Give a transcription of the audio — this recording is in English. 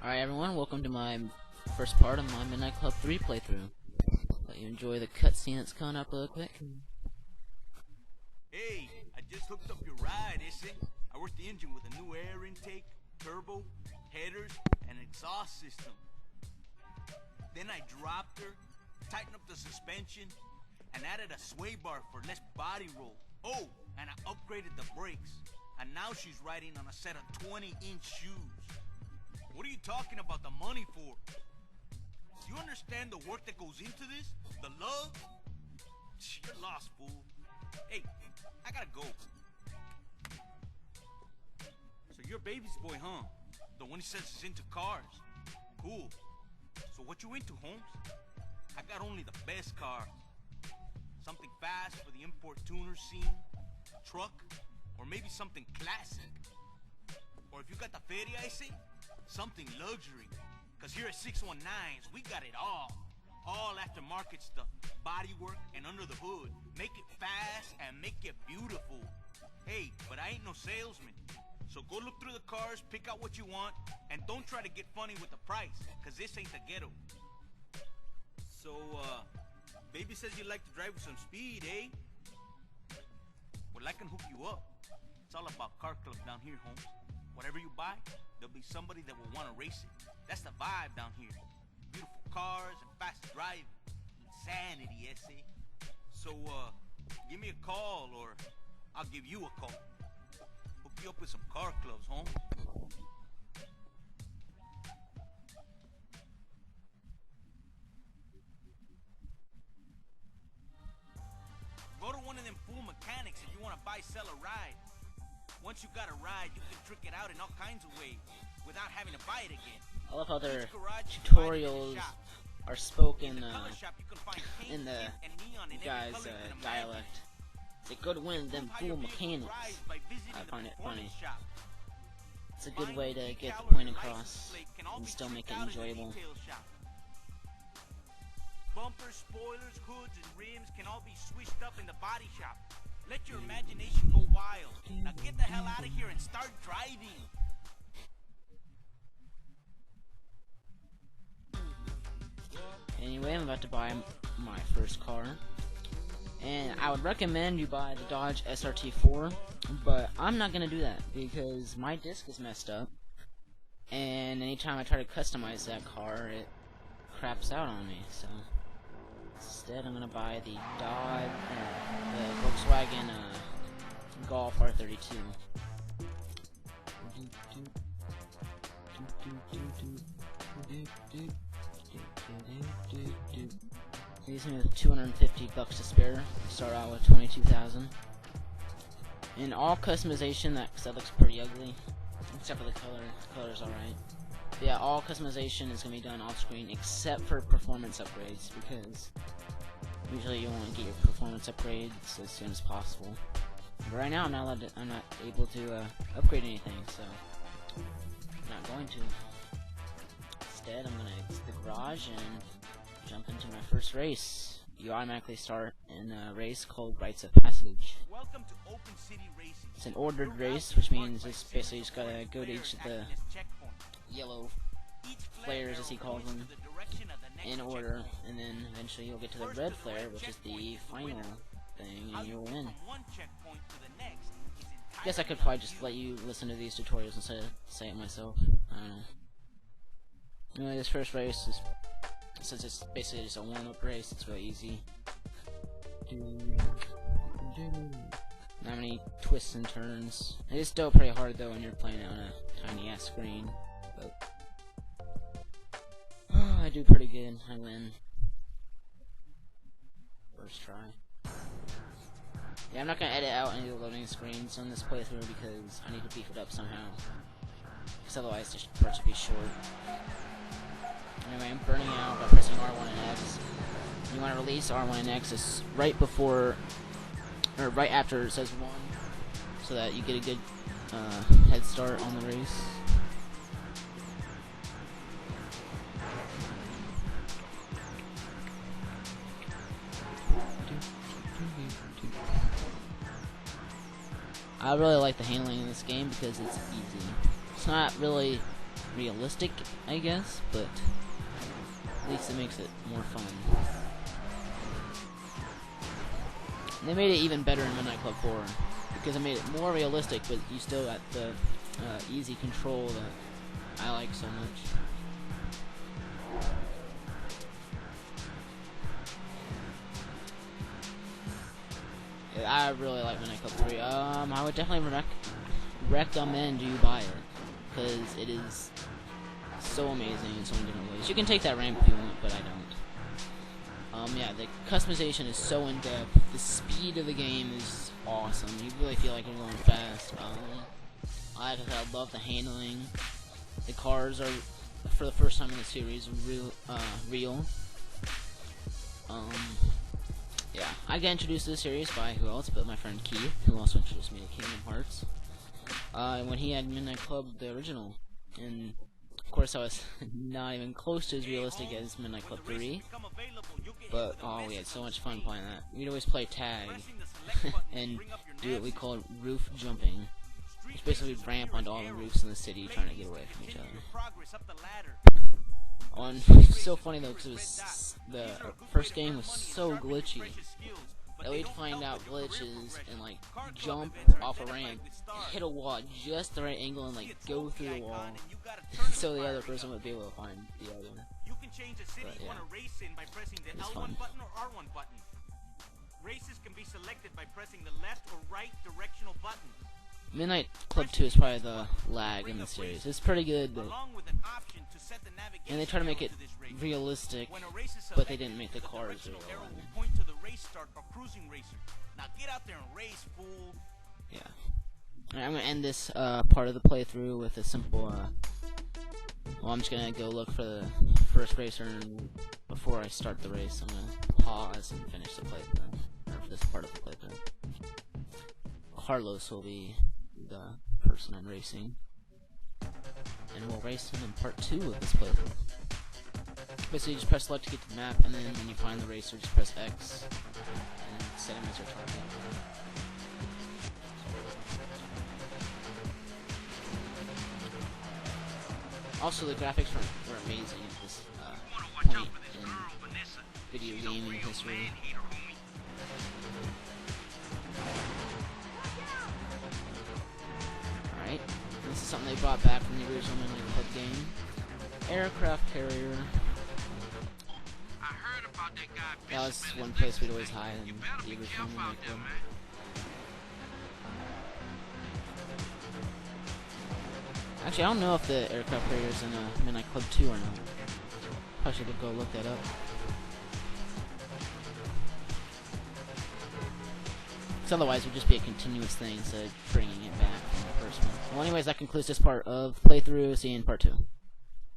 Alright everyone, welcome to my first part of my Midnight Club 3 playthrough. Let you enjoy the cutscene that's coming up real quick. Hey, I just hooked up your ride, ese. I worked the engine with a new air intake, turbo, headers, and exhaust system. Then I dropped her, tightened up the suspension, and added a sway bar for less body roll. Oh, and I upgraded the brakes. And now she's riding on a set of 20-inch shoes. What are you talking about the money for? Do you understand the work that goes into this? The love? You're lost, fool. Hey, I gotta go. So you're baby's boy, huh? The one who says he's into cars. Cool. So what you into, Holmes? I got only the best car. Something fast for the import tuner scene. A truck. Or maybe something classic. Or if you got the feria, I say, something luxury. Cause here at 619s, we got it all. All aftermarket stuff. Bodywork and under the hood. Make it fast and make it beautiful. Hey, but I ain't no salesman. So go look through the cars, pick out what you want, and don't try to get funny with the price, cause this ain't the ghetto. So, baby says you like to drive with some speed, eh? Well, I can hook you up. It's all about car club down here, Holmes. Whatever you buy, there'll be somebody that will want to race it. That's the vibe down here. Beautiful cars and fast driving. Insanity, ese. So, give me a call, or I'll give you a call. Hook you up with some car clubs, Holmes. Go to one of them fool mechanics if you want to buy, sell, a ride. Once you got a ride, you can trick it out in all kinds of ways without having to buy it again. I love how their tutorials are spoken in the guy's dialect. It's a good win, them fool mechanics. I find it funny. It's a good way to get the point across and still make it enjoyable. Bumpers, spoilers, hoods, and rims can all be switched up in the body shop. Let your imagination go wild. Now get the hell out of here and start driving. Anyway, I'm about to buy my first car. And I would recommend you buy the Dodge SRT4, but I'm not going to do that because my disc is messed up. And anytime I try to customize that car, it craps out on me, so instead I'm gonna buy the Volkswagen Golf R32. Leaves me with $250 to spare. Start out with 22,000. And all customization, that looks pretty ugly, except for the color. The color's alright. Yeah, all customization is going to be done off screen except for performance upgrades, because usually you want to get your performance upgrades as soon as possible. But right now I'm not able to upgrade anything, so I'm not going to. Instead, I'm going to exit the garage and jump into my first race. You automatically start in a race called Rites of Passage. Welcome to Open City Racing. It's an ordered race, which means it's basically just gotta go to each of the yellow flares, as he calls them, in order, and then eventually you'll get to the red flare, which is the final thing, and you'll win. I guess I could probably just let you listen to these tutorials instead of say it myself. I don't know. Anyway, this first race is, since it's basically just a warm-up race, it's really easy. Not many twists and turns. It is still pretty hard though when you're playing on a tiny ass screen. But I do pretty good. I win. First try. Yeah, I'm not gonna edit out any of the loading screens on this playthrough because I need to beef it up somehow. Because otherwise this part should be short. Anyway, I'm burning out by pressing R1 and X. You want to release R1 and X is right before, or right after it says 1, so that you get a good head start on the race. I really like the handling in this game because it's easy. It's not really realistic, I guess, but at least it makes it more fun. And they made it even better in Midnight Club 4 because it made it more realistic, but you still got the easy control that I like so much. Yeah, I really like Midnight Club 3. I would definitely recommend you buy it because it is so amazing in so many different ways. You can take that ramp if you want, but I don't. Yeah, the customization is so in-depth. The speed of the game is awesome. You really feel like you're going fast. I love the handling. The cars are, for the first time in the series, real. Yeah, I got introduced to the series by who else but my friend Keith, who also introduced me to Kingdom Hearts. When he had Midnight Club, the original, and of course I was not even close to as realistic as Midnight Club 3, but oh, we had so much fun playing that. We'd always play tag, and do what we called roof jumping, which basically ramp onto all the roofs in the city trying to get away from each other. And it's so funny though, because it was the first game was so glitchy that we'd find out glitches and like jump off a ramp, hit a wall at just the right angle, and like go through the wall, so the other person would be able to find the other. But yeah, it was fun. Races can be selected by pressing the left or right directional buttons. Midnight Club 2 is probably the lag in the series. It's pretty good, but and they try to make it realistic, but they didn't make the cars real. Point to the race start or cruising racer. Now get out there and race, fool. Yeah. Alright, I'm gonna end this part of the playthrough with a simple. Well, I'm just gonna go look for the first racer, and before I start the race, I'm gonna pause and finish the playthrough, or this part of the playthrough. Carlos will be the person I'm racing, and we'll race him in part 2 of this playthrough. Basically, you just press select to get to the map, and then when you find the racer, just press X and set him as your target. Also, the graphics were amazing at this point in video gaming history. Alright, this is something they brought back from the original Midnight Club game. Aircraft carrier. That was one place we'd always hide in the original Midnight Club. Actually, I don't know if the aircraft carrier is in Midnight Club 2 or not. Probably should go look that up. Because otherwise it would just be a continuous thing instead of bringing it back from the first one. Well, anyways, that concludes this part of playthrough. See you in part 2.